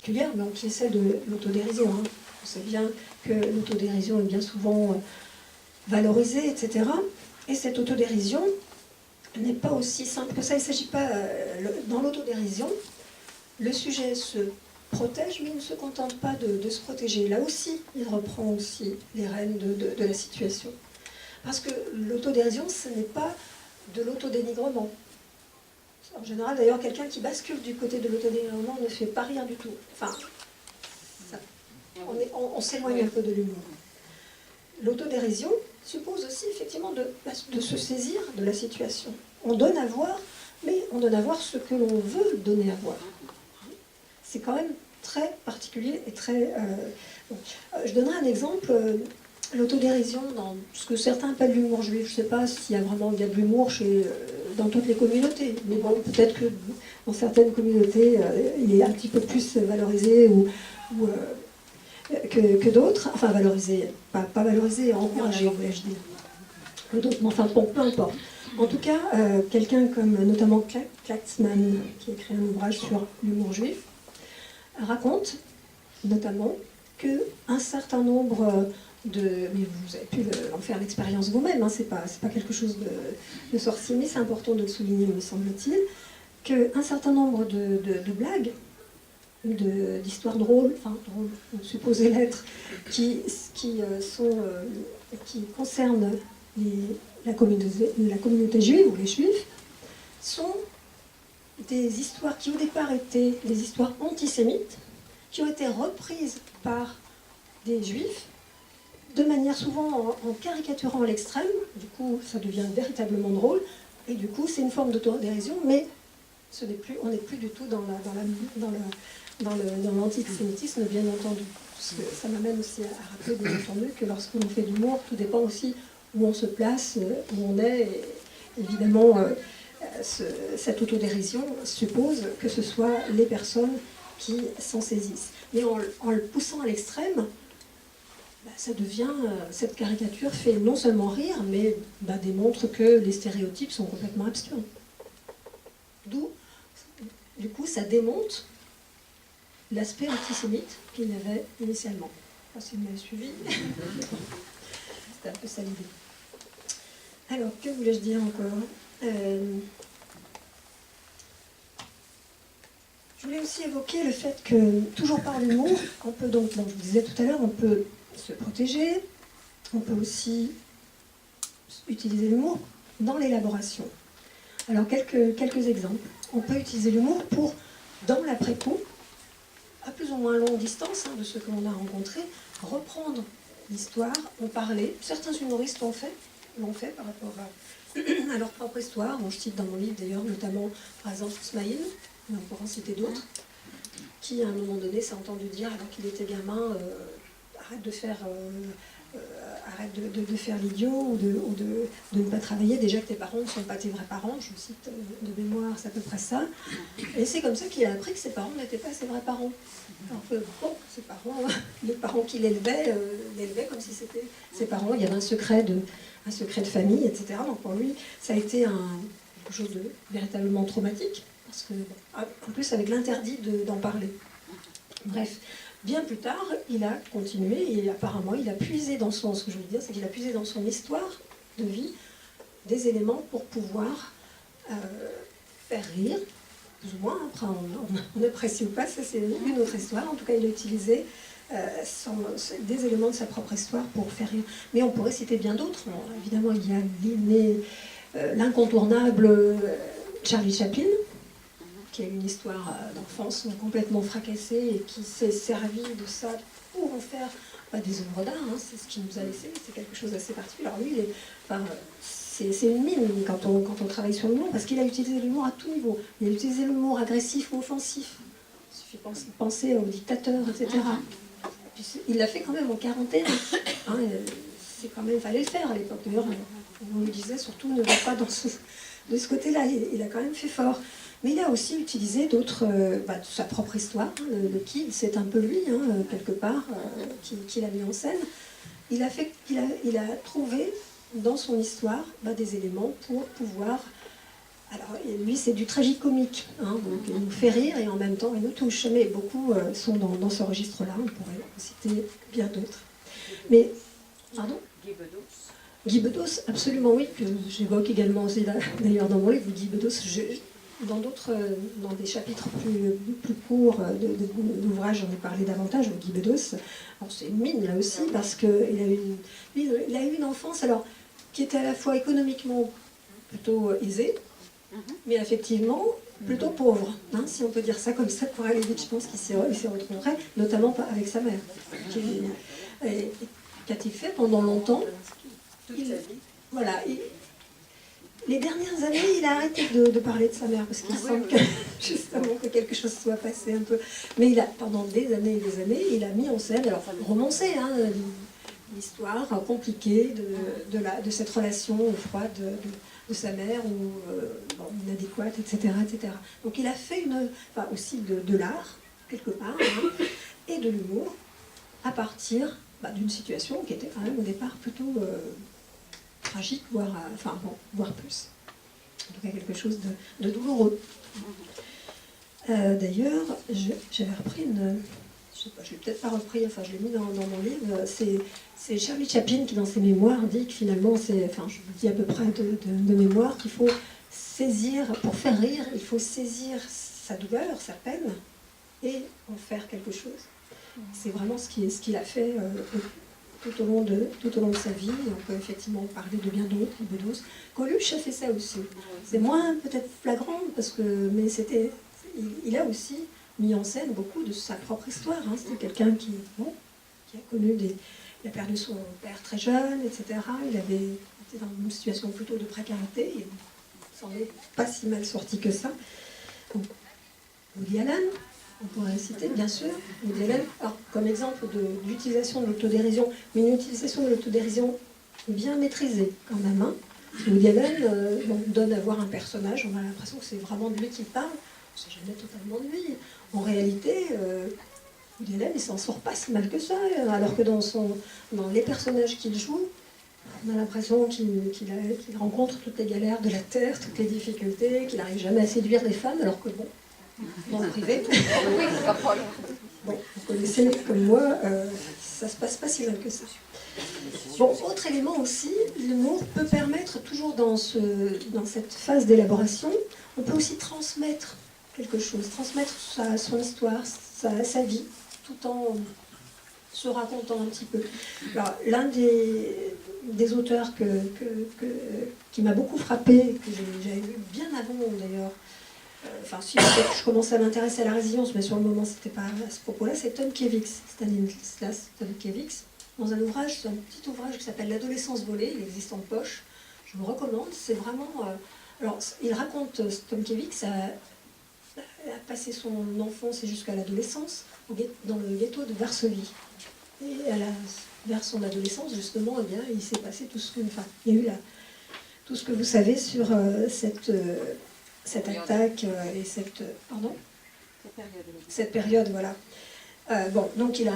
particulière, mais qui est celle de l'autodérision. Hein. On sait bien que l'autodérision est bien souvent valorisée, etc. Et cette autodérision n'est pas aussi simple que ça. Il ne s'agit pas, dans l'autodérision, le sujet se protège, mais il ne se contente pas de se protéger. Là aussi, il reprend aussi les rênes de la situation. Parce que l'autodérision, ce n'est pas de l'autodénigrement. En général, d'ailleurs, quelqu'un qui bascule du côté de l'autodénigrement ne fait pas rien du tout. Enfin, ça, on s'éloigne un peu de l'humour. L'autodérision suppose aussi, effectivement, de se saisir de la situation. On donne à voir, mais on donne à voir ce que l'on veut donner à voir. C'est quand même très particulier et très... bon. Je donnerai un exemple. L'autodérision, dans ce que certains appellent l'humour juif, je ne sais pas s'il y a vraiment de l'humour dans toutes les communautés, mais bon, peut-être que dans certaines communautés, il est un petit peu plus valorisé que d'autres, enfin valorisé, pas valorisé, encouragé, voulais-je dire, que d'autres, mais enfin bon, peu importe. En tout cas, quelqu'un comme notamment Klatzmann, qui a écrit un ouvrage sur l'humour juif, raconte notamment qu'un certain nombre mais vous avez pu en faire l'expérience vous-même, hein, c'est pas quelque chose de sorcier, mais c'est important de le souligner, me semble-t-il, qu'un certain nombre de blagues, d'histoires drôles, enfin drôles, supposées l'être, qui concernent la communauté juive ou les juifs, sont des histoires qui au départ étaient des histoires antisémites, qui ont été reprises par des juifs, de manière souvent en caricaturant à l'extrême. Du coup, ça devient véritablement drôle, et du coup, c'est une forme d'autodérision, mais on n'est plus du tout dans l'antisémitisme, bien entendu. Parce que ça m'amène aussi à rappeler, bien entendu, que lorsqu'on fait de l'humour, tout dépend aussi où on se place, où on est, et évidemment, cette autodérision suppose que ce soit les personnes qui s'en saisissent. Mais en le poussant à l'extrême, ça devient, cette caricature fait non seulement rire, mais démontre que les stéréotypes sont complètement absurdes. D'où, du coup, ça démonte l'aspect antisémite qu'il avait initialement. Je ne sais pas si vous m'avez suivi. C'était un peu ça l'idée. Alors, que voulais-je dire encore ? Je voulais aussi évoquer le fait que, toujours par l'humour, on peut donc, je vous disais tout à l'heure, on peut se protéger, on peut aussi utiliser l'humour dans l'élaboration. Alors, quelques exemples. On peut utiliser l'humour pour, dans l'après-coup, à plus ou moins longue distance de ce que l'on a rencontré, reprendre l'histoire, en parler. Certains humoristes l'ont fait par rapport à leur propre histoire. Bon, je cite dans mon livre d'ailleurs, notamment par exemple Smaïl, mais on pourra en citer d'autres, qui à un moment donné s'est entendu dire, alors qu'il était gamin, arrête de faire l'idiot ou de ne pas travailler, déjà que tes parents ne sont pas tes vrais parents, je cite de mémoire, c'est à peu près ça. Et c'est comme ça qu'il a appris que ses parents n'étaient pas ses vrais parents. Alors que bon, ses parents, les parents qui l'élevaient comme si c'était ses parents, il y avait un secret de famille, etc. Donc pour lui, ça a été quelque chose de véritablement traumatique, parce que, en plus avec l'interdit d'en parler. Bref. Bien plus tard, il a continué et apparemment il a puisé dans ce que je veux dire, c'est qu'il a puisé dans son histoire de vie des éléments pour pouvoir faire rire, plus ou moins, après on apprécie ou pas, ça c'est une autre histoire, en tout cas il a utilisé des éléments de sa propre histoire pour faire rire. Mais on pourrait citer bien d'autres. Évidemment, il y a l'incontournable Charlie Chaplin, qui a une histoire d'enfance complètement fracassée et qui s'est servi de ça pour en faire des œuvres d'art. C'est ce qu'il nous a laissé, c'est quelque chose d'assez particulier. Alors lui, c'est une mine quand on travaille sur l'humour, parce qu'il a utilisé l'humour à tout niveau. Il a utilisé l'humour agressif ou offensif. Il suffit de penser aux dictateurs, etc. Puis, il l'a fait quand même en quarantaine. C'est quand même, fallait le faire à l'époque. D'ailleurs, on lui disait surtout ne va pas de ce côté-là. Il a quand même fait fort. Mais il a aussi utilisé d'autres, sa propre histoire. Le Kid, c'est un peu lui, quelque part, qui l'a mis en scène. Il a trouvé dans son histoire des éléments pour pouvoir Alors, lui, c'est du tragicomique, hein, donc il nous fait rire et en même temps, il nous touche. Mais beaucoup sont dans ce registre-là, on pourrait en citer bien d'autres. Mais, pardon ? Guy Bedos, absolument oui, que j'évoque également aussi d'ailleurs dans mon livre. Guy Bedos, dans des chapitres plus courts d'ouvrages, j'en ai parlé davantage, Guy Bedos. Alors c'est une mine là aussi, parce qu'il a eu une enfance alors, qui était à la fois économiquement plutôt aisée, mais effectivement plutôt pauvre, hein, si on peut dire ça comme ça, pour aller vite, je pense qu'il s'y retrouverait, notamment avec sa mère. Qu'a-t-il fait pendant longtemps? Voilà. Les dernières années, il a arrêté de parler de sa mère, parce qu'il semble que, justement, que quelque chose soit passé un peu. Mais pendant des années et des années, il a mis en scène, alors romancé, hein, l'histoire compliquée de cette relation froide de sa mère, ou inadéquate, etc., etc. Donc il a fait aussi de l'art, quelque part, hein, et de l'humour, à partir d'une situation qui était quand même au départ plutôt tragique, voire plus. En tout cas quelque chose de douloureux. D'ailleurs, j'avais repris je sais pas, je l'ai peut-être pas repris, je l'ai mis dans mon livre, c'est Charlie Chaplin qui dans ses mémoires dit que finalement, je vous dis à peu près de mémoire, qu'il faut saisir, pour faire rire, il faut saisir sa douleur, sa peine, et en faire quelque chose. C'est vraiment ce qu'il a fait tout au long de sa vie. On peut effectivement parler de bien d'autres, Bedos. Coluche a fait ça aussi. C'est moins peut-être flagrant, mais il a aussi mis en scène beaucoup de sa propre histoire. Hein. C'était quelqu'un qui a connu il a perdu son père très jeune, etc. Il avait été dans une situation plutôt de précarité. Il s'en est pas si mal sorti que ça. Donc, Woody Allen, on pourrait citer, bien sûr, Woody Allen, comme exemple de l'utilisation de l'autodérision, mais une utilisation de l'autodérision bien maîtrisée quand même. Hein. Woody Allen donne à voir un personnage, on a l'impression que c'est vraiment de lui qu'il parle, c'est jamais totalement de lui. En réalité, Woody Allen, il s'en sort pas si mal que ça, alors que dans les personnages qu'il joue, on a l'impression qu'il rencontre toutes les galères de la terre, toutes les difficultés, qu'il n'arrive jamais à séduire les femmes, alors que bon, dans le privé. Bon, vous connaissez comme moi, ça se passe pas si mal que ça. Bon, autre élément aussi, l'humour peut permettre, toujours dans cette phase d'élaboration, on peut aussi transmettre quelque chose, transmettre son histoire, sa vie, tout en se racontant un petit peu. Alors, l'un des auteurs qui m'a beaucoup frappé, que j'avais lu bien avant d'ailleurs, si je commençais à m'intéresser à la résilience, mais sur le moment, c'était pas à ce propos-là, c'est Tomkiewicz, Stanislas Tomkiewicz, dans un petit ouvrage qui s'appelle L'adolescence volée, il existe en poche, je vous recommande, c'est vraiment... alors, il raconte, Tomkiewicz a passé son enfance et jusqu'à l'adolescence dans le ghetto de Varsovie. Et vers son adolescence, justement, eh bien, il s'est passé tout ce que... il y a eu tout ce que vous savez sur cette attaque et cette période, voilà. Donc il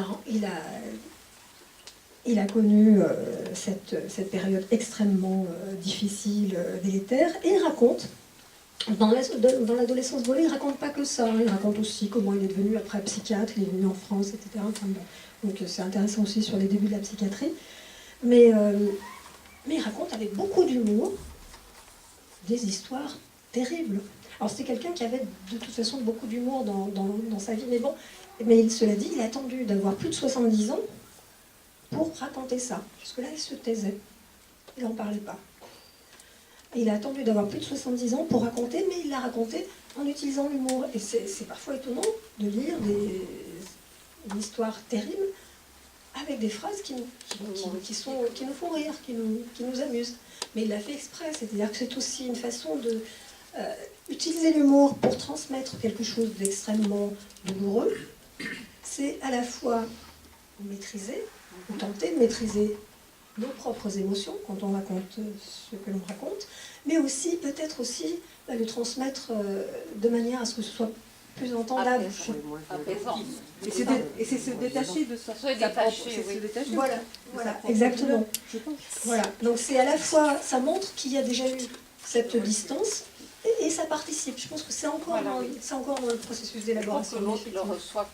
a connu cette période extrêmement difficile, délétère, et il raconte, dans l'adolescence volée, il ne raconte pas que ça, hein, il raconte aussi comment il est devenu après psychiatre, il est venu en France, etc. Donc c'est intéressant aussi sur les débuts de la psychiatrie. Mais il raconte avec beaucoup d'humour des histoires terrible. Alors c'était quelqu'un qui avait de toute façon beaucoup d'humour dans sa vie, mais cela dit, il a attendu d'avoir plus de 70 ans pour raconter ça. Jusque-là, il se taisait. Il n'en parlait pas. Il a attendu d'avoir plus de 70 ans pour raconter, mais il l'a raconté en utilisant l'humour. Et c'est parfois étonnant de lire une histoire terrible avec des phrases qui nous font rire, qui nous amusent. Mais il l'a fait exprès, c'est-à-dire que c'est aussi une façon de utiliser l'humour pour transmettre quelque chose d'extrêmement douloureux. C'est à la fois maîtriser, ou tenter de maîtriser nos propres émotions quand on raconte ce que l'on raconte, mais aussi peut-être aussi le transmettre de manière à ce que ce soit plus entendable. Et c'est se détacher de ça. Se détacher. Voilà, exactement. Voilà. Donc c'est à la fois, ça montre qu'il y a déjà eu cette distance, et Et ça participe. Je pense que c'est encore, c'est encore dans le processus Pour d'élaboration. que l'autre le reçoive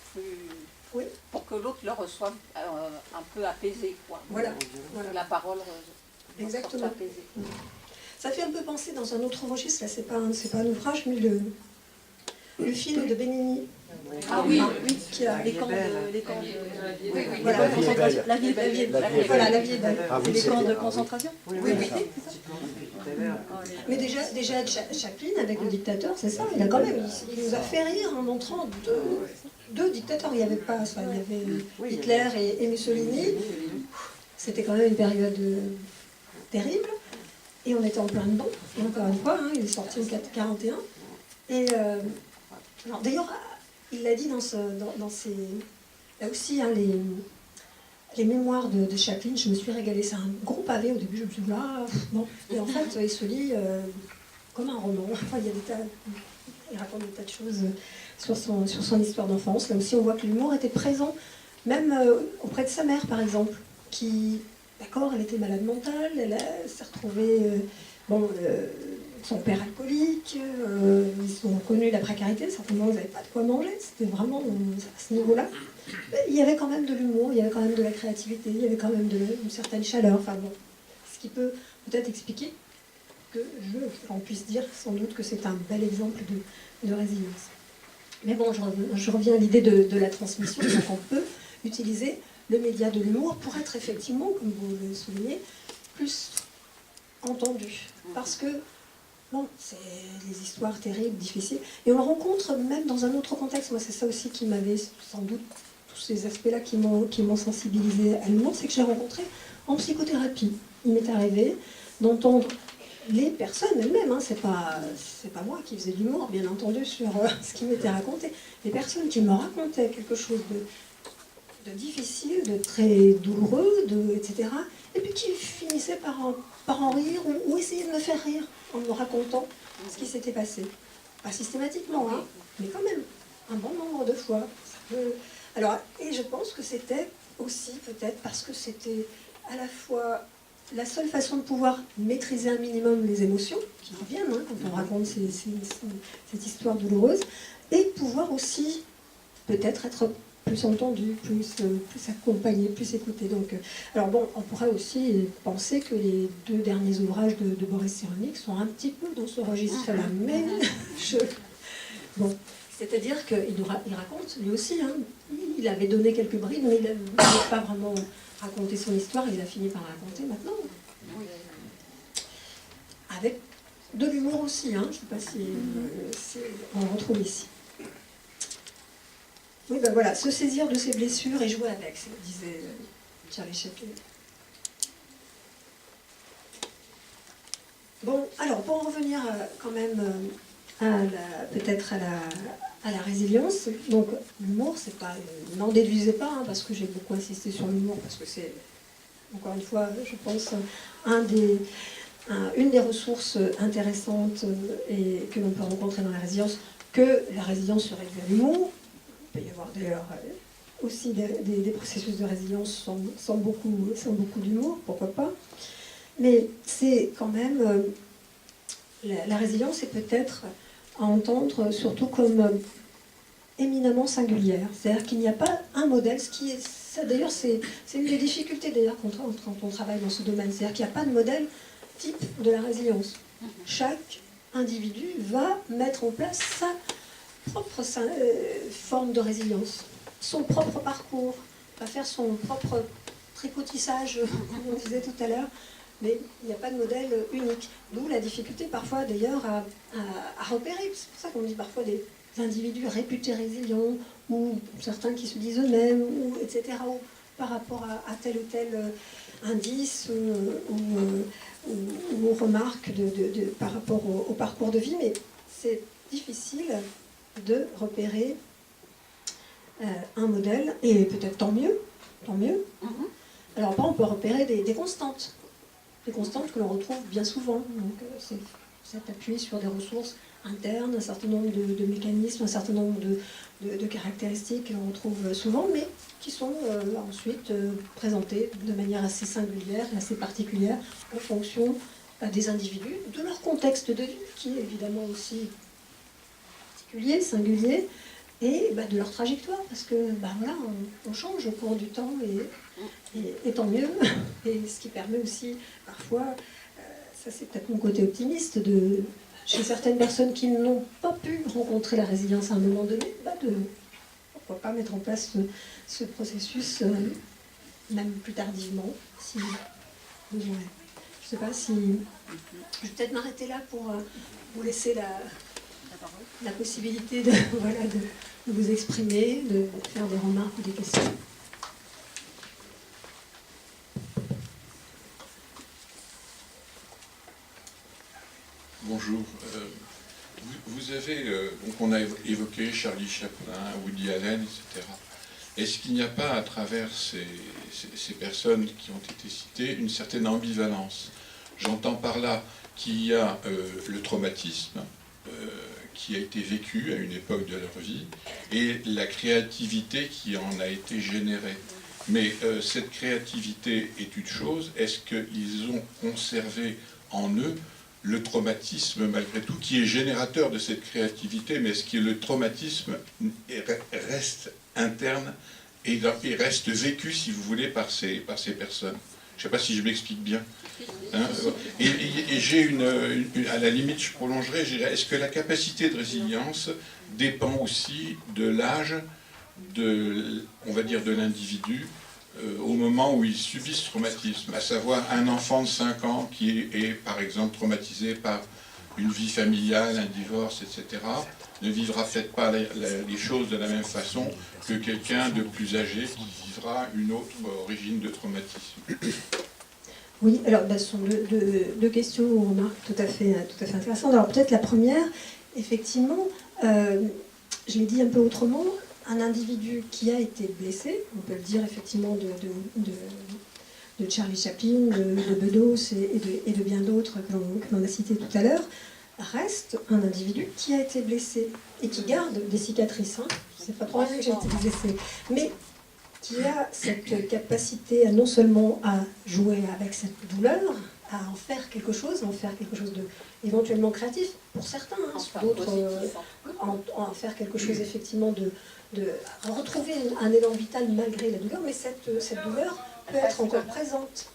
Oui. Pour que l'autre le reçoive un peu apaisé, quoi. Voilà. La parole Exactement. apaisée. Ça fait un peu penser dans un autre registre, là c'est pas un ouvrage, mais le film de Benigni. Ah oui, qui a les camps de... Voilà, la vie est belle. Voilà, la vie est belle. Ah oui, Les camps c'était- de concentration. Oui. Mais déjà Chaplin, avec le dictateur, c'est ça, il a quand même, il nous a fait rire en montrant deux dictateurs. Il y avait pas, il y avait Hitler et Mussolini. C'était quand même une période terrible. Et on était en plein dedans. Et encore une fois, il est sorti en 1941. Et alors, d'ailleurs, il l'a dit dans ses... Là aussi, les mémoires de Chaplin, je me suis régalée. C'est un gros pavé. Au début, je me suis dit, non. Et en fait, il se lit comme un roman. Enfin, il raconte des tas de choses sur son histoire d'enfance. Là aussi, on voit que l'humour était présent, même auprès de sa mère, par exemple, qui, d'accord, elle était malade mentale, elle s'est retrouvée... son père alcoolique, ils ont connu la précarité, certainement ils n'avaient pas de quoi manger, c'était vraiment à ce niveau-là. Il y avait quand même de l'humour, il y avait quand même de la créativité, il y avait quand même une certaine chaleur, enfin bon, ce qui peut peut-être expliquer qu'on puisse dire sans doute que c'est un bel exemple de résilience. Mais bon, je reviens à l'idée de la transmission, donc on peut utiliser le média de l'humour pour être effectivement, comme vous le soulignez, plus entendu. Parce que bon, c'est des histoires terribles, difficiles. Et on le rencontre même dans un autre contexte. Moi, c'est ça aussi qui m'avait, sans doute, tous ces aspects-là qui m'ont sensibilisé à l'humour, c'est que je l'ai rencontré en psychothérapie. Il m'est arrivé d'entendre les personnes elles-mêmes, c'est pas moi qui faisais de l'humour, bien entendu, sur ce qui m'était raconté. Les personnes qui me racontaient quelque chose de difficile, de très douloureux, etc. Et puis qui finissaient par en rire ou essayer de me faire rire en me racontant ce qui s'était passé. Pas systématiquement, mais quand même, un bon nombre de fois. Alors, et je pense que c'était aussi peut-être parce que c'était à la fois la seule façon de pouvoir maîtriser un minimum les émotions, qui reviennent quand on raconte cette histoire douloureuse, et pouvoir aussi peut-être être plus entendu, plus accompagné, plus écouté. Donc, alors bon, on pourrait aussi penser que les deux derniers ouvrages de Boris Cyrulnik sont un petit peu dans ce registre-là, mais bon, c'est-à-dire qu'il raconte, lui aussi, il avait donné quelques brides, mais il n'avait pas vraiment raconté son histoire, il a fini par la raconter maintenant. Avec de l'humour aussi, je ne sais pas si on le retrouve ici. Oui, ben voilà, se saisir de ses blessures et jouer avec, disait Charlie Chaplin. Bon, alors pour en revenir quand même peut-être à la résilience, donc l'humour, c'est pas, n'en déduisez pas, parce que j'ai beaucoup insisté sur l'humour, parce que c'est, encore une fois, je pense, une des ressources intéressantes et que l'on peut rencontrer dans la résilience, que la résilience se réduit à l'humour. Il peut y avoir d'ailleurs aussi des processus de résilience sans beaucoup d'humour, pourquoi pas. Mais c'est quand même... la résilience est peut-être à entendre surtout comme éminemment singulière. C'est-à-dire qu'il n'y a pas un modèle, d'ailleurs c'est une des difficultés d'ailleurs quand on travaille dans ce domaine. C'est-à-dire qu'il n'y a pas de modèle type de la résilience. Chaque individu va mettre en place sa propre forme de résilience, son propre parcours, va faire son propre tricotissage, comme on disait tout à l'heure, mais il n'y a pas de modèle unique. D'où la difficulté parfois d'ailleurs à repérer. C'est pour ça qu'on dit parfois des individus réputés résilients, ou certains qui se disent eux-mêmes, etc., ou par rapport à tel ou tel indice ou remarques par rapport au parcours de vie, mais c'est difficile de repérer un modèle, et peut-être tant mieux. Alors après, on peut repérer des constantes que l'on retrouve bien souvent. Donc c'est appuyer sur des ressources internes, un certain nombre de mécanismes, un certain nombre de caractéristiques que l'on retrouve souvent, mais qui sont ensuite présentées de manière assez singulière, assez particulière, en fonction des individus, de leur contexte de vie, qui est évidemment aussi particulier, singulier, et de leur trajectoire, parce que voilà, on change au cours du temps, et tant mieux, et ce qui permet aussi, parfois, ça c'est peut-être mon côté optimiste, chez certaines personnes qui n'ont pas pu rencontrer la résilience à un moment donné, pourquoi pas mettre en place ce processus, même plus tardivement, si besoin est. Je ne sais pas si... Je vais peut-être m'arrêter là pour vous laisser la possibilité de vous exprimer, de faire des remarques ou des questions. Bonjour. Vous avez, donc on a évoqué Charlie Chaplin, Woody Allen, etc. Est-ce qu'il n'y a pas, à travers ces personnes qui ont été citées, une certaine ambivalence? J'entends par là qu'il y a le traumatisme qui a été vécu à une époque de leur vie et la créativité qui en a été générée. Mais cette créativité est une chose. Est-ce qu'ils ont conservé en eux le traumatisme, malgré tout, qui est générateur de cette créativité, mais est-ce que le traumatisme reste interne et reste vécu, si vous voulez, par ces personnes? Je ne sais pas si je m'explique bien. Hein, et j'ai à la limite, je prolongerai, est-ce que la capacité de résilience dépend aussi de l'âge, on va dire, de l'individu, au moment où il subit ce traumatisme, à savoir un enfant de 5 ans qui est par exemple traumatisé par une vie familiale, un divorce, etc., ne vivra peut-être pas les choses de la même façon que quelqu'un de plus âgé qui vivra une autre origine de traumatisme. Oui, alors ce sont deux questions ou remarques tout à fait intéressantes. Alors peut-être la première, effectivement, je l'ai dit un peu autrement, un individu qui a été blessé, on peut le dire effectivement de Charlie Chaplin, de Bedos et de bien d'autres que l'on a cités tout à l'heure, reste un individu qui a été blessé et qui garde des cicatrices. Hein. C'est pas pour rien que j'ai été blessée, mais qui a cette capacité à non seulement à jouer avec cette douleur, à en faire quelque chose de éventuellement créatif pour certains, hein, d'autres en faire quelque chose effectivement de retrouver un élan vital malgré la douleur, mais cette douleur peut être encore présente.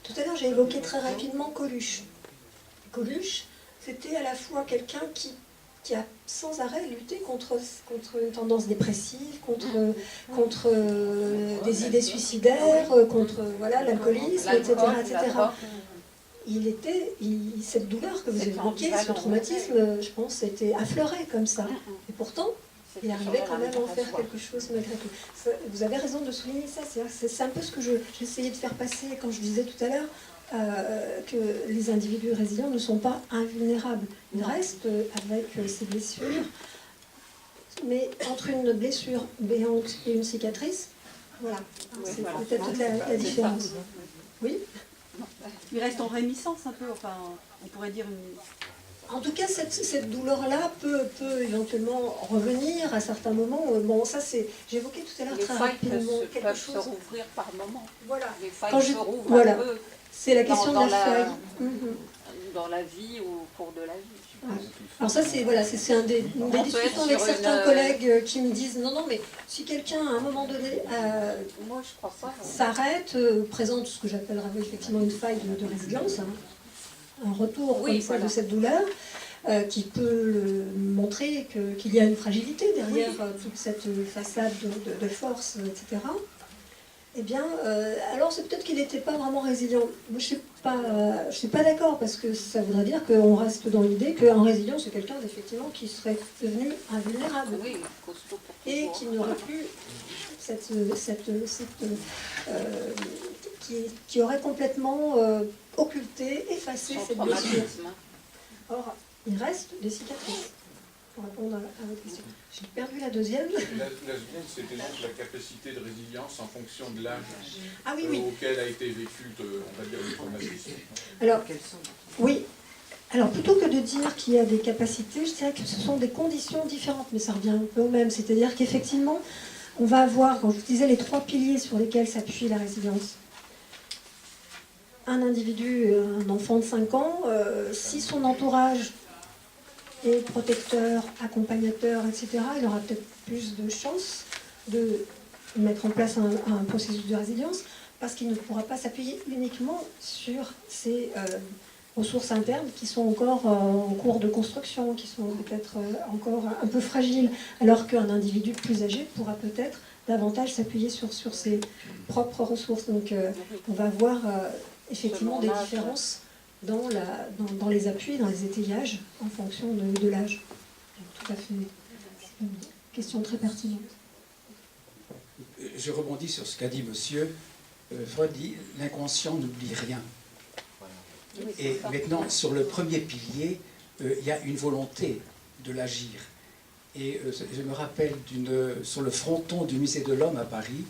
Tout à l'heure, j'ai évoqué très rapidement Coluche. Coluche, c'était à la fois quelqu'un qui a sans arrêt lutté contre une tendance dépressive, contre des idées suicidaires, contre l'alcoolisme, etc. Cette douleur que vous évoquiez, ce traumatisme, je pense, était affleuré comme ça. Et pourtant, il arrivait quand même à en faire quelque chose malgré tout. Vous avez raison de souligner ça. C'est un peu ce que j'essayais de faire passer quand je disais tout à l'heure que les individus résilients ne sont pas invulnérables. Ils restent avec ces blessures. Mais entre une blessure béante et une cicatrice, voilà, c'est peut-être toute la différence. Oui ? Il reste en rémissance un peu, enfin, on pourrait dire En tout cas, cette douleur-là peut éventuellement revenir à certains moments. Bon, ça c'est... J'évoquais tout à l'heure très rapidement quelque chose. Les failles peuvent se rouvrir par moment. Voilà. Les failles se rouvrent un peu. C'est la question de la faille. Dans la vie ou au cours de la vie. Ouais. Alors ça, c'est une des discussions avec certains collègues qui me disent non, mais si quelqu'un, à un moment donné, moi, je crois pas, s'arrête, présente ce que j'appellerais effectivement une faille de résilience, hein, un retour comme ça de cette douleur, qui peut montrer qu'il y a une fragilité derrière toute cette façade de force, etc. Eh bien, alors c'est peut-être qu'il n'était pas vraiment résilient. Moi, je ne suis pas d'accord, parce que ça voudrait dire qu'on reste dans l'idée qu'un résilient, c'est quelqu'un effectivement qui serait devenu invulnérable. Oui, et qui n'aurait plus qui aurait complètement occulté, effacé cette blessure. Or, il reste des cicatrices. Pour répondre à votre question. J'ai perdu la deuxième. La seconde, c'était donc la capacité de résilience en fonction de l'âge auquel a été vécu, on va dire, le traumatisme. Alors, oui. Alors, plutôt que de dire qu'il y a des capacités, je dirais que ce sont des conditions différentes, mais ça revient un peu au même. C'est-à-dire qu'effectivement, on va avoir, quand je vous disais, les 3 piliers sur lesquels s'appuie la résilience. un individu, un enfant de 5 ans, si son entourage est protecteur, accompagnateur, etc., il aura peut-être plus de chances de mettre en place un processus de résilience, parce qu'il ne pourra pas s'appuyer uniquement sur ses ressources internes qui sont encore en cours de construction, qui sont peut-être encore un peu fragiles, alors qu'un individu plus âgé pourra peut-être davantage s'appuyer sur ses propres ressources. Donc on va voir effectivement des différences dans les appuis, dans les étayages, en fonction de l'âge. Tout à fait. C'est une question très pertinente. Je rebondis sur ce qu'a dit monsieur. Freud dit « l'inconscient n'oublie rien ». Et maintenant, sur le premier pilier, il y a une volonté de l'agir. Et je me rappelle sur le fronton du Musée de l'Homme à Paris,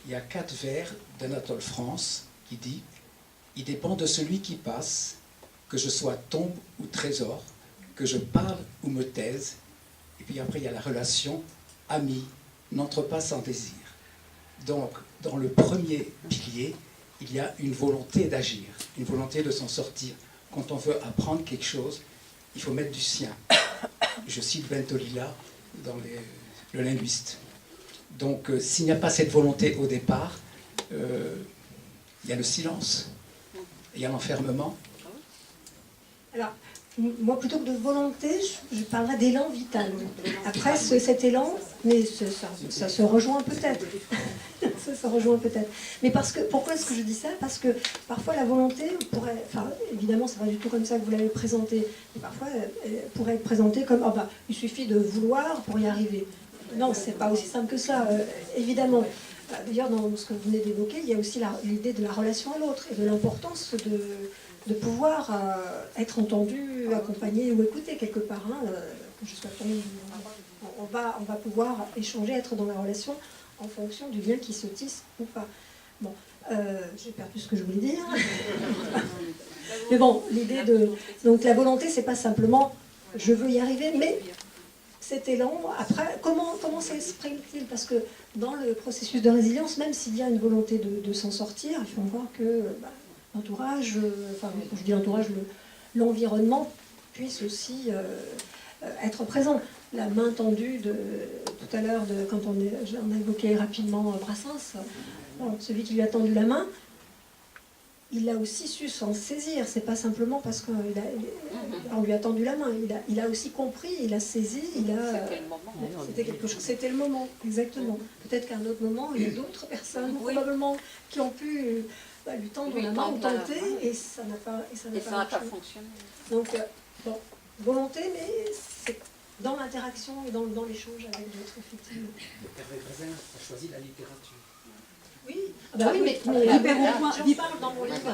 il y a 4 vers d'Anatole France qui dit « Il dépend de celui qui passe, que je sois tombe ou trésor, que je parle ou me taise. » Et puis après, il y a la relation « ami, n'entre pas sans désir ». Donc, dans le premier pilier, il y a une volonté d'agir, une volonté de s'en sortir. Quand on veut apprendre quelque chose, il faut mettre du sien. Je cite Ventolila dans le linguiste. Donc, s'il n'y a pas cette volonté au départ, il y a le silence, il y a l'enfermement. Alors, moi, plutôt que de volonté, je parlerai d'élan vital. Après, cet élan, mais ça se rejoint peut-être. Ça se rejoint peut-être. Mais pourquoi est-ce que je dis ça? Parce que parfois la volonté pourrait, enfin évidemment c'est pas du tout comme ça que vous l'avez présentée, mais parfois elle pourrait être présentée comme il suffit de vouloir pour y arriver. Non, c'est pas aussi simple que ça, évidemment. D'ailleurs, dans ce que vous venez d'évoquer, il y a aussi l'idée de la relation à l'autre et de l'importance de pouvoir être entendu, accompagné ou écouté quelque part. Que je sois tombée, on va pouvoir échanger, être dans la relation en fonction du lien qui se tisse ou pas. Bon, j'ai perdu ce que je voulais dire. Mais bon, l'idée donc la volonté, c'est pas simplement je veux y arriver, mais cet élan, après, comment s'exprime-t-il? Parce que dans le processus de résilience, même s'il y a une volonté de s'en sortir, il faut voir que l'entourage, quand je dis l'entourage, l'environnement puisse aussi être présent. La main tendue tout à l'heure, quand on a évoqué rapidement Brassens, celui qui lui a tendu la main, il a aussi su s'en saisir. C'est pas simplement parce qu'on lui a tendu la main. Il a aussi compris, il a saisi, C'était le moment. C'était quelque chose. C'était le moment, exactement. Peut-être qu'à un autre moment, il y a d'autres personnes, probablement, qui ont pu lui tendre la main ou tenter, et ça n'a pas fonctionné. Donc, volonté, mais c'est dans l'interaction et dans l'échange avec d'autres, effectivement. Hervé Brézin a choisi la littérature. Oui, oui, mais j'en parle dans mon livre,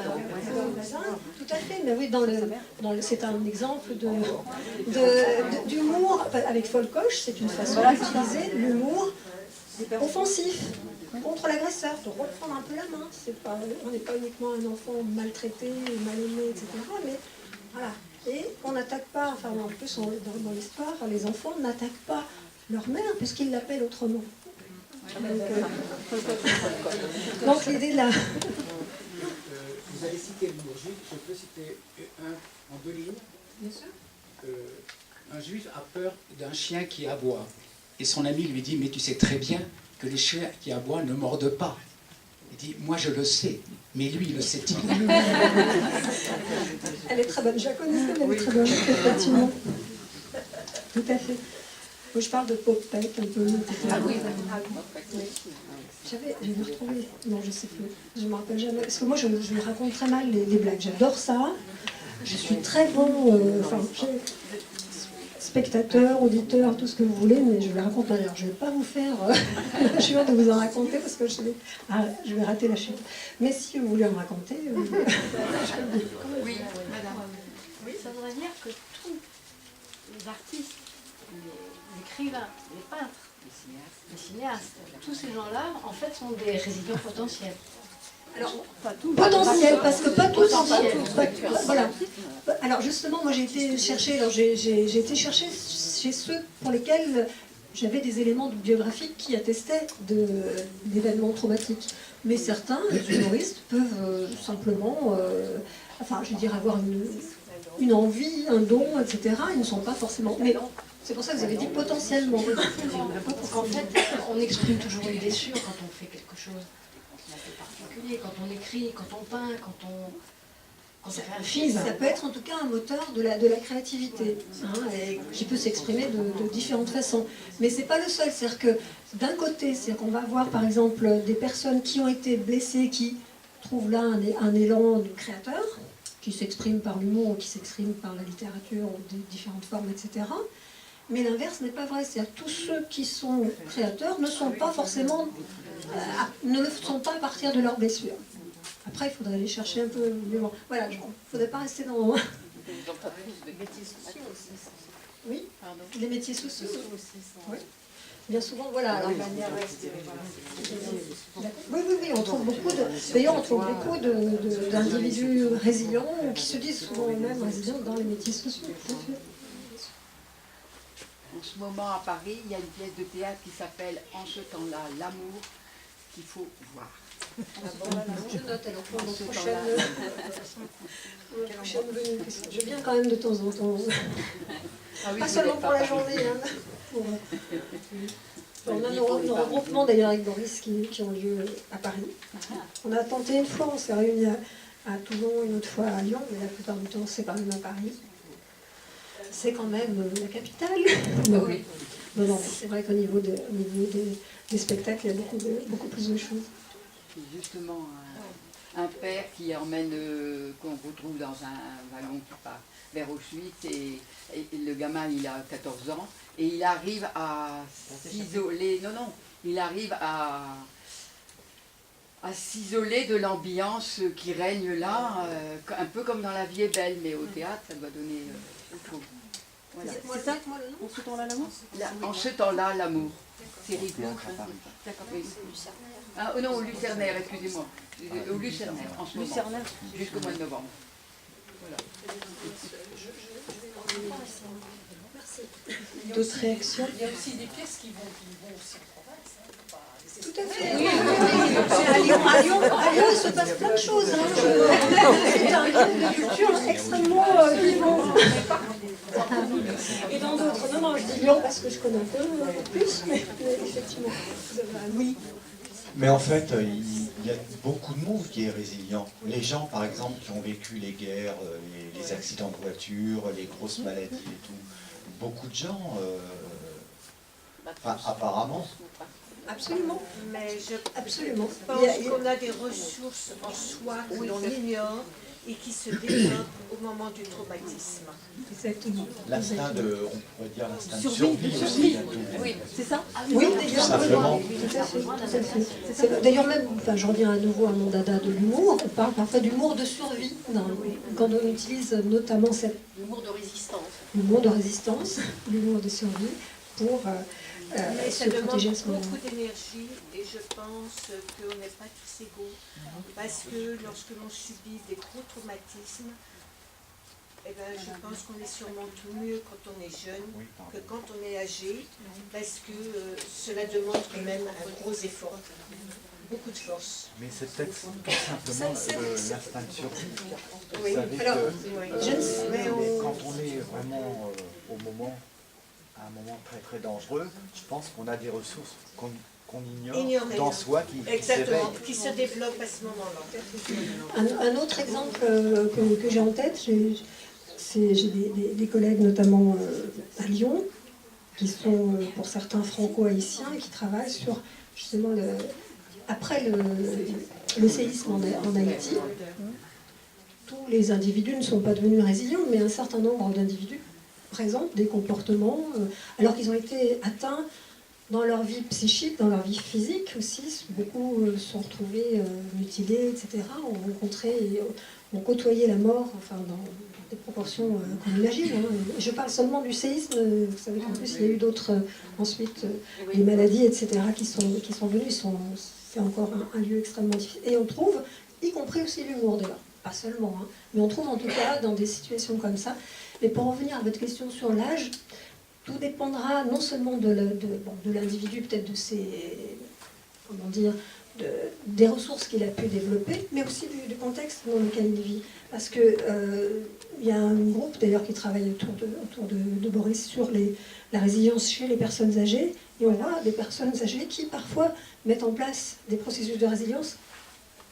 tout à fait, mais oui, c'est un exemple d'humour avec Folcoche, c'est une façon d'utiliser l'humour offensif contre l'agresseur, de reprendre un peu la main. On n'est pas uniquement un enfant maltraité, mal aimé, etc., mais voilà. Et on n'attaque pas, enfin en plus dans l'histoire, les enfants n'attaquent pas leur mère puisqu'ils l'appellent autrement. Donc l'idée de la... Vous avez cité le mot juif, je peux citer un en 2 lignes. Bien sûr. Un juif a peur d'un chien qui aboie. Et son ami lui dit, mais tu sais très bien que les chiens qui aboient ne mordent pas. Il dit, moi je le sais, mais lui, le sait-il? Elle est très bonne, je la connaissais, mais elle est très bonne, effectivement. Tout à fait. Moi, je parle de Popek un peu. Ah oui, J'avais retrouvé. Non, je sais plus. Je ne me rappelle jamais. Parce que moi, je raconte très mal les blagues. J'adore ça. Je suis très bon. Spectateur, auditeur, tout ce que vous voulez, mais je les raconte d'ailleurs. Je ne vais pas vous faire la chute de vous en raconter parce que je vais rater la chute. Mais si vous voulez en raconter, Oui, madame. Oui, ça voudrait dire que tous les artistes, les écrivains, les peintres, les cinéastes, tous ces gens-là, en fait, sont des résidents potentiels. Alors, potentiel, parce que pas tous. Voilà. Alors justement, moi j'ai été chercher chez ceux pour lesquels j'avais des éléments biographiques qui attestaient d'événements traumatiques. Mais certains humoristes peuvent simplement, enfin, je veux dire, avoir une envie, un don, etc. Ils ne sont pas forcément... Mais c'est pour ça que vous avez dit potentiellement. Parce qu'en fait, on exprime toujours une blessure quand on fait quelque chose d'un peu particulier, quand on écrit, quand on peint, quand on fait un film. Ça peut être en tout cas un moteur de la créativité, hein, et qui peut s'exprimer de différentes façons. Mais c'est pas le seul, c'est-à-dire que d'un côté, c'est qu'on va avoir par exemple des personnes qui ont été blessées, qui trouvent là un élan de créateur, qui s'exprime par l'humour, ou qui s'exprime par la littérature, ou des différentes formes, etc. Mais l'inverse n'est pas vrai, c'est-à-dire que tous ceux qui sont créateurs ne sont pas forcément, ne le sont pas à partir de leurs blessures. Après, il faudrait aller chercher un peu. Mais bon, voilà, il ne faudrait pas rester dans. Ils ont pas plus de métiers sociaux aussi. Oui, Pardon. les métiers sociaux. Oui. Bien souvent, voilà. Alors, oui, on trouve beaucoup de. D'ailleurs, on trouve beaucoup d'individus résilients ou qui se disent souvent eux-mêmes résilients dans les métiers sociaux. Tout à fait. En ce moment, à Paris, il y a une pièce de théâtre qui s'appelle « En ce temps-là, l'amour qu'il faut voir ». Je note alors pour notre prochaine venue. Je viens quand même de temps en temps. Ah oui, Pas vous seulement n'êtes pour pas la Paris. journée. Hein. On a nos regroupements d'ailleurs avec Boris qui ont lieu à Paris. On a tenté une fois, on s'est réunis à Toulon, une autre fois à Lyon, mais la plupart du temps c'est quand même à Paris. C'est quand même la capitale. Oui. Non, c'est vrai qu'au niveau des spectacles, il y a beaucoup plus de choses. Justement, un père qui emmène, qu'on retrouve dans un wagon qui part vers Auschwitz, et le gamin il a 14 ans, et il arrive à s'isoler, il arrive à s'isoler de l'ambiance qui règne là, un peu comme dans La vie est belle, mais au théâtre ça doit donner autre chose. Voilà. C'est ça, en ce temps-là, l'amour? En ce temps-là, l'amour. Thierry Claude. D'accord. Oui. Ah, oh non, au Lucernaire, excusez-moi. Au Lucernaire, en ce moment. Lucernaire. Jusqu'au mois de novembre. Voilà. D'autres réactions? Il y a aussi des pièces qui vont aussi en province. Hein, Tout à fait. À Lyon, il se passe plein de choses. Hein. C'est un lieu de culture extrêmement vivant. Et dans d'autres, non, je dis Lyon parce que je connais un peu plus, mais effectivement, vous avez raison. Oui. Mais en fait, il y a beaucoup de monde qui est résilient. Les gens, par exemple, qui ont vécu les guerres, les accidents de voiture, les grosses maladies et tout. Beaucoup de gens, apparemment. Absolument. Mais je Absolument. pense qu'on a des ressources en soi que l'on ignore et qui se développent au moment du traumatisme. Exactement. L'instinct de, on pourrait dire l'instinct de survie aussi. Oui, C'est ça? Oui, Tout d'ailleurs, simplement. tout à fait. C'est d'ailleurs même, enfin, je reviens à nouveau à mon dada de l'humour, on parle parfois d'humour de survie, quand on utilise notamment l'humour de résistance. l'humour de résistance, l'humour de survie, pour Mais se ça demande protéger à ce moment-là. beaucoup d'énergie et je pense qu'on n'est pas tous égaux. Parce que lorsque l'on subit des gros traumatismes, eh ben, je pense qu'on est sûrement tout mieux quand on est jeune que quand on est âgé, parce que cela demande quand même un gros effort, beaucoup de force. Mais c'est peut-être tout simplement l'instinct de survie. Oui. Vous savez Alors, que je ne sais- mais quand on est vraiment à un moment très très dangereux, je pense qu'on a des ressources qu'on ignore Ignorer. dans soi qui Exactement, s'éveillent. qui se développe à ce moment-là. Un autre exemple que j'ai en tête, j'ai des collègues notamment à Lyon, qui sont pour certains franco-haïtiens et qui travaillent sur justement après le séisme en Haïti. Tous les individus ne sont pas devenus résilients, mais un certain nombre d'individus présentent des comportements, alors qu'ils ont été atteints dans leur vie psychique, dans leur vie physique aussi. Beaucoup sont retrouvés mutilés, etc. Ont côtoyé la mort, enfin dans des proportions qu'on imagine. Hein. Et je parle seulement du séisme, vous savez qu'en plus il y a eu d'autres, ensuite, les maladies, etc. qui sont venues. C'est encore un lieu extrêmement difficile. Et on trouve, y compris aussi l'humour d'ailleurs, pas seulement, hein, mais on trouve en tout cas dans des situations comme ça. Mais pour revenir à votre question sur l'âge, tout dépendra non seulement de l'individu, peut-être de ses, comment dire, des ressources qu'il a pu développer, mais aussi du contexte dans lequel il vit. Parce que il y a un groupe d'ailleurs qui travaille autour de Boris sur la résilience chez les personnes âgées, et on voit des personnes âgées qui parfois mettent en place des processus de résilience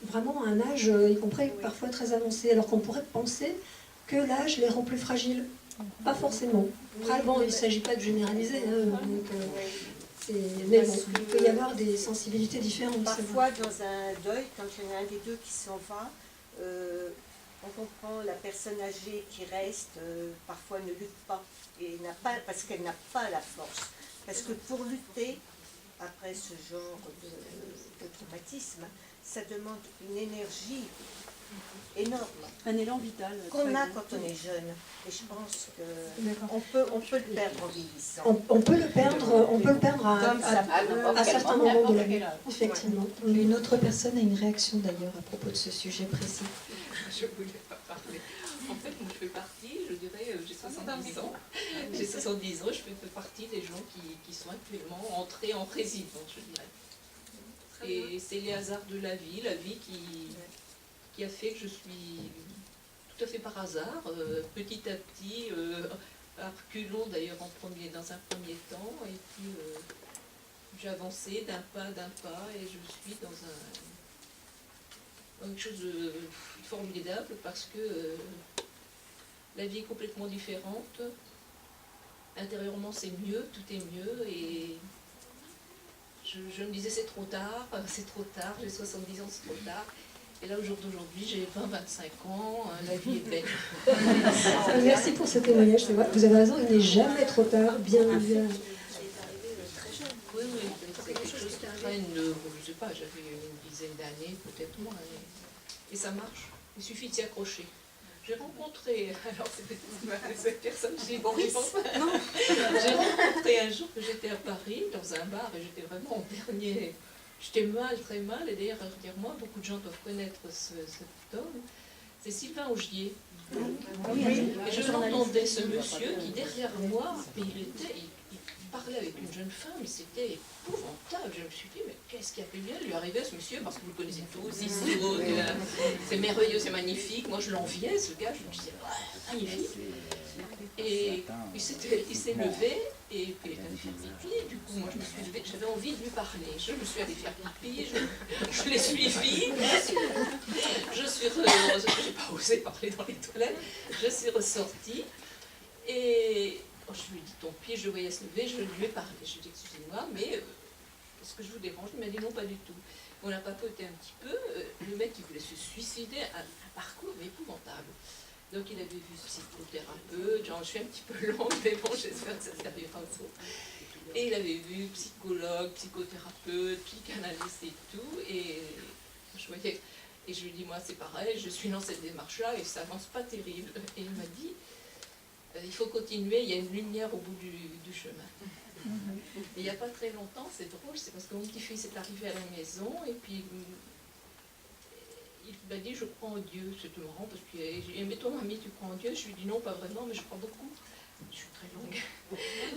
vraiment à un âge, y compris parfois très avancé, alors qu'on pourrait penser que l'âge les rend plus fragiles. Pas forcément. Après, bon, il ne s'agit pas de généraliser, hein, donc, mais bon, il peut y avoir des sensibilités différentes. Parfois, dans un deuil, quand il y en a un des deux qui s'en va, on comprend la personne âgée qui reste, parfois ne lutte pas, et parce qu'elle n'a pas la force. Parce que pour lutter après ce genre de traumatisme, ça demande une énergie énorme. Un élan vital. Qu'on a quand on est jeune. Et je pense qu'on peut le perdre en vieillissant. On peut le perdre à certains moments de la vie, effectivement. Une autre personne a une réaction d'ailleurs à propos de ce sujet précis. Je ne voulais pas parler. En fait, moi, je fais partie, je dirais, j'ai 70 ans. J'ai 70 ans, je fais partie des gens qui sont actuellement entrés en résidence, je dirais. Et c'est les hasards de la vie qui a fait que je suis tout à fait par hasard, petit à petit, à reculons d'ailleurs dans un premier temps, et puis j'ai avancé d'un pas, et je suis dans quelque chose de formidable parce que la vie est complètement différente. Intérieurement c'est mieux, tout est mieux, et je me disais c'est trop tard, j'ai 70 ans, c'est trop tard. Et là, au jour d'aujourd'hui, j'ai 20-25 ans, la vie est belle. Merci pour ce témoignage, vous avez raison, il n'est jamais trop tard, bien. Oui, c'est quelque chose qui traîne, je ne sais pas, j'avais une dizaine d'années, peut-être moins, et ça marche, il suffit de s'y accrocher. J'ai rencontré, alors c'est peut-être cette personne, j'ai rencontré un jour que j'étais à Paris, dans un bar, et j'étais vraiment en dernier. J'étais mal, très mal, et d'ailleurs, moi, beaucoup de gens doivent connaître cet homme. C'est Sylvain Augier. Et je l'entendais, ce monsieur, qui derrière moi, il parlait avec une jeune femme, et c'était épouvantable. Je me suis dit, mais qu'est-ce qui a pu bien lui arriver à ce monsieur? Parce que vous le connaissez tous, c'est merveilleux, c'est magnifique. Moi, je l'enviais, ce gars, je me disais, ouais, magnifique. Et il s'est levé, et puis il est allé faire pipi. Du coup, moi, je me suis levée, j'avais envie de lui parler. Je me suis allée faire pipi, je l'ai suivi. J'ai pas osé parler dans les toilettes. Je suis ressortie, et je lui ai dit ton pied, je le voyais se lever, je lui ai parlé. Je lui ai dit excusez-moi, mais est-ce que je vous dérange? Il m'a dit non, pas du tout. On a papoté un petit peu. Le mec, il voulait se suicider, un parcours épouvantable. Donc il avait vu psychothérapeute, je suis un petit peu longue, mais bon, j'espère que ça servira au tout. Et il avait vu psychologue, psychothérapeute, psychanalyste et tout, et je voyais, et je lui ai dit, moi c'est pareil, je suis dans cette démarche-là et ça avance pas terrible. Et il m'a dit, il faut continuer, il y a une lumière au bout du chemin. Et il n'y a pas très longtemps, c'est drôle, c'est parce que mon petit-fils est arrivé à la maison, et puis il m'a dit, je crois en Dieu. C'est marrant parce qu'il a dit, mais toi, mamie, tu crois en Dieu? Je lui ai dit, non, pas vraiment, mais je crois beaucoup. Je suis très longue.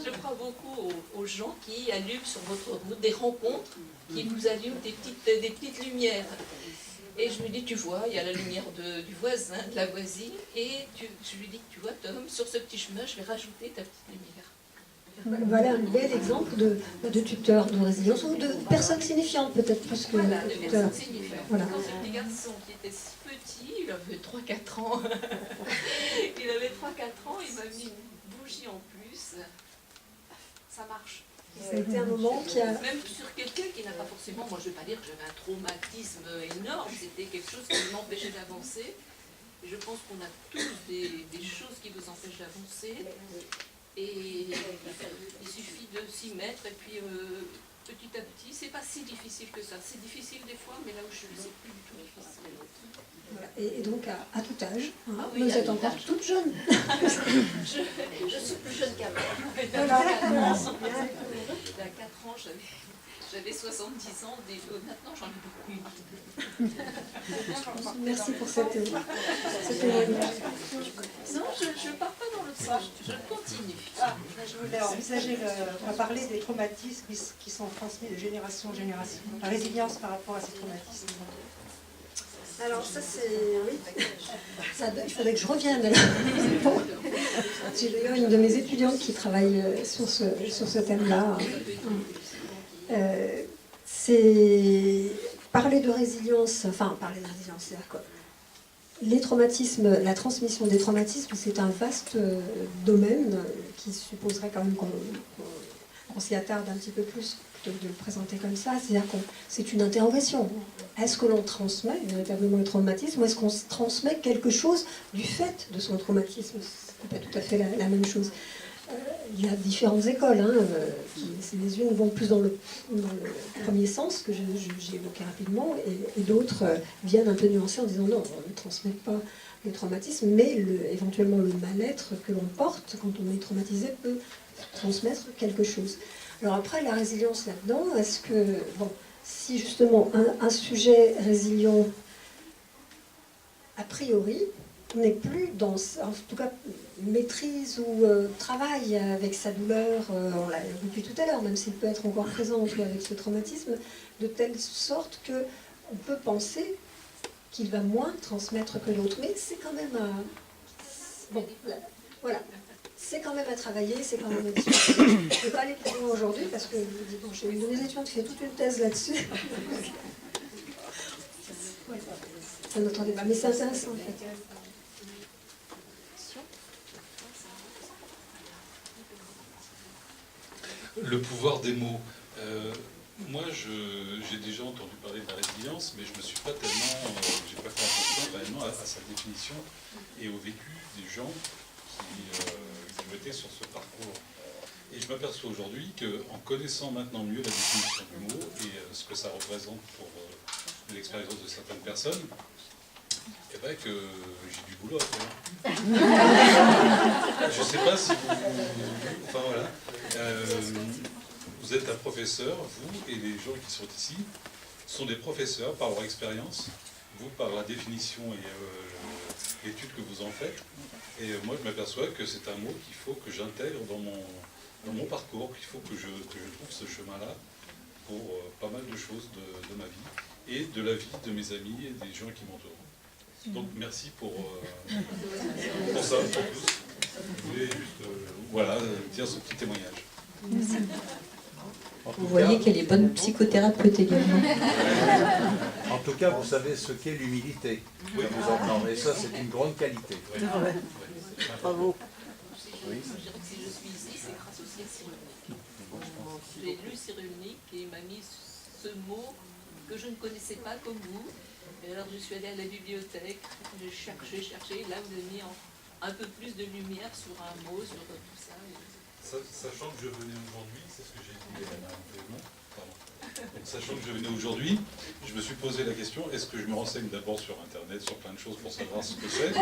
Je crois beaucoup aux gens qui allument sur votre route des rencontres, qui vous allument des petites lumières. Et je lui dis, tu vois, il y a la lumière du voisin, de la voisine, et je lui dis, tu vois, Tom, sur ce petit chemin, je vais rajouter ta petite lumière. Voilà un bel exemple de tuteur de résilience, ou de personne signifiante peut-être plus que voilà, de de tuteur. personne signifiante. Voilà. Quand ce petit garçon qui était si petit, il avait 3-4 ans, il avait 3-4 ans, il m'a mis une bougie en plus, ça marche. Ça a été un moment qui a... Même sur quelqu'un qui n'a pas forcément, moi je ne vais pas dire que j'avais un traumatisme énorme, c'était quelque chose qui m'empêchait d'avancer. Et je pense qu'on a tous des choses qui vous empêchent d'avancer. Et il suffit de s'y mettre, et puis petit à petit, c'est pas si difficile que ça. C'est difficile des fois, mais là où je suis, c'est plus du tout difficile. Voilà. Et donc à tout âge, hein, Ah oui, vous à êtes tout encore âge. toute jeune. Je suis plus jeune qu'avant. Il y a 4 ans, j'avais 70 ans, maintenant j'en ai beaucoup. Merci pour cette témoignage. Non, je ne pars pas dans le sens, je continue. Je voulais envisager, on va parler des traumatismes qui sont transmis de génération en génération, la résilience par rapport à ces traumatismes. Alors ça c'est... Oui. Il faudrait que je revienne. J'ai d'ailleurs une de mes étudiantes qui travaille sur ce thème-là. C'est parler de résilience, c'est-à-dire quoi. Les traumatismes, la transmission des traumatismes, c'est un vaste domaine qui supposerait quand même qu'on s'y attarde un petit peu plus plutôt que de le présenter comme ça. C'est-à-dire que c'est une interrogation. Est-ce que l'on transmet véritablement le traumatisme ou est-ce qu'on transmet quelque chose du fait de son traumatisme? C'est pas tout à fait la même chose. Il y a différentes écoles. Les unes vont plus dans le premier sens que j'ai évoqué rapidement et d'autres viennent un peu nuancer en disant non, on ne transmet pas le traumatisme, mais éventuellement le mal-être que l'on porte quand on est traumatisé peut transmettre quelque chose. Alors après, la résilience là-dedans, est-ce que, bon, si justement un sujet résilient, a priori, n'est plus dans, en tout cas, maîtrise ou travail avec sa douleur, on l'a vu depuis tout à l'heure, même s'il peut être encore présent avec ce traumatisme, de telle sorte qu'on peut penser qu'il va moins transmettre que l'autre. Mais c'est quand même bon, voilà. C'est quand même à travailler, c'est quand même à discuter. Je ne vais pas aller plus loin aujourd'hui parce que bon, j'ai une de mes étudiantes qui fait toute une thèse là-dessus. Ouais, c'est un autre débat, mais c'est intéressant en fait. Le pouvoir des mots. Moi, j'ai déjà entendu parler de la résilience, mais je ne me suis pas tellement, j'ai pas fait attention réellement à sa définition et au vécu des gens qui ont été sur ce parcours. Et je m'aperçois aujourd'hui qu'en connaissant maintenant mieux la définition du mot et ce que ça représente pour l'expérience de certaines personnes, eh ben que j'ai du boulot à faire. Je ne sais pas si vous... Enfin voilà. Vous êtes un professeur, vous et les gens qui sont ici sont des professeurs par leur expérience, vous par la définition et l'étude que vous en faites. Et moi je m'aperçois que c'est un mot qu'il faut que j'intègre dans mon parcours, qu'il faut que je trouve ce chemin-là pour pas mal de choses de ma vie et de la vie de mes amis et des gens qui m'entourent. Donc merci pour ça, pour tous. Je voulais juste dire ce petit témoignage. Merci. Vous voyez qu'elle est bonne psychothérapeute également. En tout cas, vous savez ce qu'est l'humilité. Oui. Vous entendez. Et ça, c'est une grande qualité. Oui. Bravo. Oui. Si je suis ici, c'est grâce aussi à Cyrulnik. J'ai lu Cyrulnik et il m'a mis ce mot que je ne connaissais pas comme vous. Et alors je suis allée à la bibliothèque, j'ai cherché, là vous avez mis un peu plus de lumière sur un mot, sur tout ça. Sachant que je venais aujourd'hui, c'est ce que j'ai dit sachant que je venais aujourd'hui, je me suis posé la question, est-ce que je me renseigne d'abord sur Internet, sur plein de choses pour savoir ce que c'est?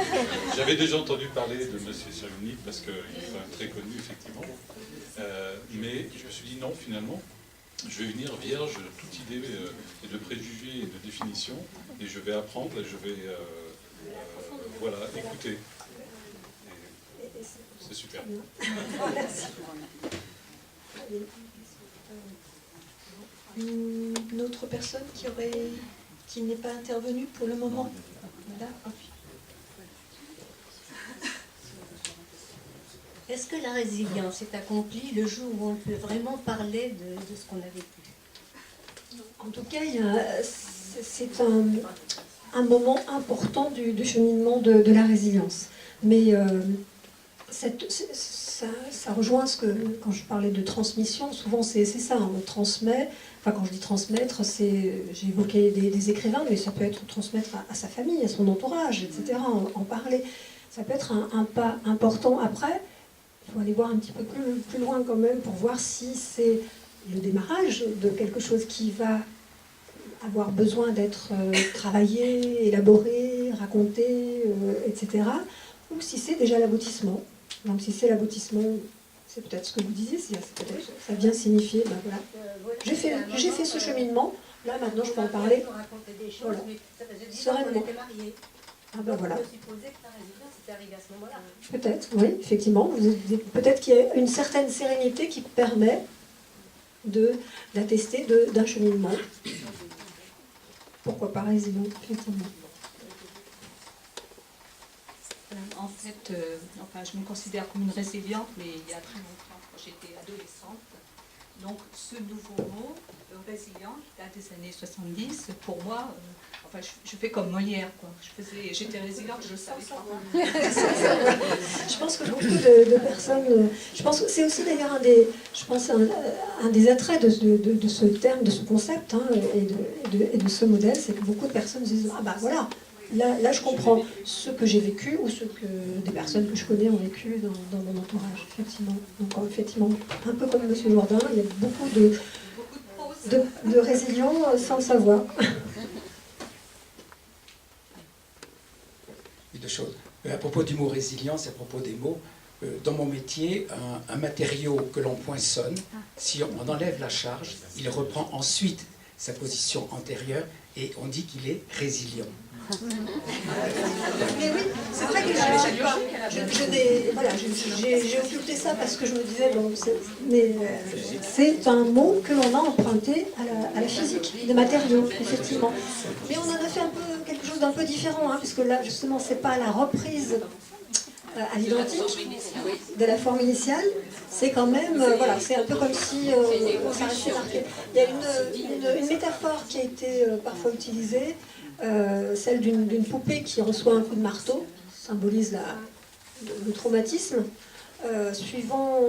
J'avais déjà entendu parler de M. Cyrulnik parce qu'il est quand même très connu, effectivement. Mais je me suis dit non, finalement, je vais venir vierge de toute idée et de préjugés et de définition, et je vais apprendre et je vais voilà, écouter. C'est super. Merci. Une autre personne qui n'est pas intervenue pour le moment? Voilà. Est-ce que la résilience est accomplie le jour où on peut vraiment parler de ce qu'on a vécu? En tout cas, c'est un moment important du cheminement de la résilience. Mais ça rejoint ce que, quand je parlais de transmission, souvent c'est ça, on transmet, enfin quand je dis transmettre, j'ai évoqué des écrivains, mais ça peut être transmettre à sa famille, à son entourage, etc., en parler. Ça peut être un pas important. Après, il faut aller voir un petit peu plus loin quand même pour voir si c'est le démarrage de quelque chose qui va avoir besoin d'être travaillé, élaboré, raconté, etc., ou si c'est déjà l'aboutissement. Donc si c'est l'aboutissement, c'est peut-être ce que vous disiez, ça vient signifier, ben voilà, j'ai fait ce cheminement, là maintenant je peux en parler. Voilà. Sereinement. Ah ben voilà. On peut supposer que ta résilience était arrivée à ce moment-là. Peut-être, oui, effectivement. Peut-être qu'il y a une certaine sérénité qui permet d'attester d'un cheminement. Pourquoi pas résilient, effectivement. En fait, je me considère comme une résiliente, mais il y a très longtemps, quand j'étais adolescente. Donc, ce nouveau mot, résilient, qui date des années 70, pour moi, je fais comme Molière, quoi. J'étais résiliente, je le savais pas. Je pense que beaucoup de personnes... Je pense que c'est aussi d'ailleurs un des attraits de ce terme, de ce concept, hein, et de ce modèle, c'est que beaucoup de personnes se disent « Ah ben voilà, là je comprends ce que j'ai vécu ou ce que des personnes que je connais ont vécu dans mon entourage, effectivement. » Donc effectivement, un peu comme M. Jourdain, il y a beaucoup de résilients sans le savoir. Deux choses. À propos du mot résilience et à propos des mots, dans mon métier, un matériau que l'on poinçonne, si on enlève la charge, il reprend ensuite sa position antérieure et on dit qu'il est résilient. Mais oui, c'est vrai que j'ai occulté ça parce que je me disais, bon, c'est un mot que l'on a emprunté à la physique des matériaux, effectivement. Mais on en a fait quelque chose d'un peu différent, hein, puisque là, justement, c'est pas la reprise à l'identique de la forme initiale, c'est quand même, voilà, c'est un peu comme si ça restait marqué. Il y a une métaphore qui a été parfois utilisée, celle d'une poupée qui reçoit un coup de marteau, symbolise le traumatisme, suivant